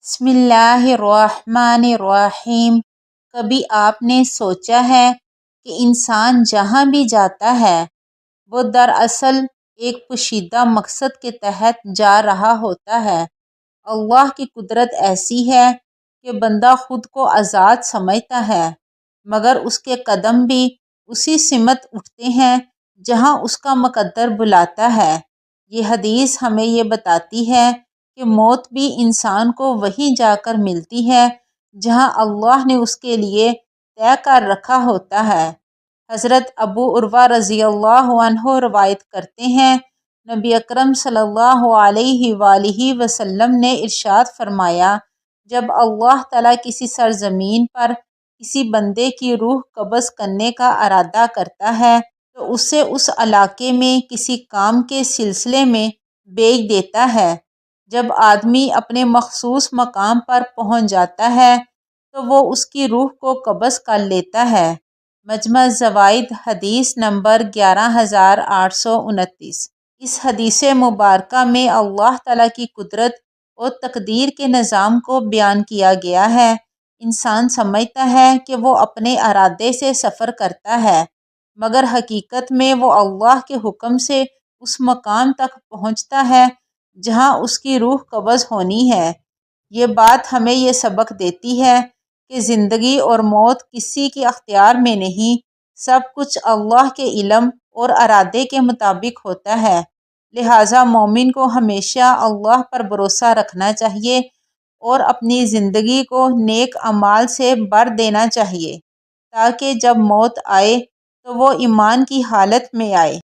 بسم اللہ الرحمن الرحیم۔ کبھی آپ نے سوچا ہے کہ انسان جہاں بھی جاتا ہے وہ دراصل ایک پوشیدہ مقصد کے تحت جا رہا ہوتا ہے۔ اللہ کی قدرت ایسی ہے کہ بندہ خود کو آزاد سمجھتا ہے، مگر اس کے قدم بھی اسی سمت اٹھتے ہیں جہاں اس کا مقدر بلاتا ہے۔ یہ حدیث ہمیں یہ بتاتی ہے کہ موت بھی انسان کو وہیں جا کر ملتی ہے جہاں اللہ نے اس کے لیے طے کر رکھا ہوتا ہے۔ حضرت ابو عروہ رضی اللہ عنہ روایت کرتے ہیں، نبی اکرم صلی اللہ علیہ وآلہ وسلم نے ارشاد فرمایا، جب اللہ تعالیٰ کسی سرزمین پر کسی بندے کی روح قبض کرنے کا ارادہ کرتا ہے تو اسے اس علاقے میں کسی کام کے سلسلے میں بھیج دیتا ہے۔ جب آدمی اپنے مخصوص مقام پر پہنچ جاتا ہے تو وہ اس کی روح کو قبض کر لیتا ہے۔ مجمع الزوائد حدیث نمبر 11829۔ اس حدیث مبارکہ میں اللہ تعالیٰ کی قدرت اور تقدیر کے نظام کو بیان کیا گیا ہے۔ انسان سمجھتا ہے کہ وہ اپنے ارادے سے سفر کرتا ہے، مگر حقیقت میں وہ اللہ کے حکم سے اس مقام تک پہنچتا ہے جہاں اس کی روح قبض ہونی ہے۔ یہ بات ہمیں یہ سبق دیتی ہے کہ زندگی اور موت کسی کے اختیار میں نہیں، سب کچھ اللہ کے علم اور ارادے کے مطابق ہوتا ہے۔ لہٰذا مومن کو ہمیشہ اللہ پر بھروسہ رکھنا چاہیے اور اپنی زندگی کو نیک اعمال سے بھر دینا چاہیے تاکہ جب موت آئے تو وہ ایمان کی حالت میں آئے۔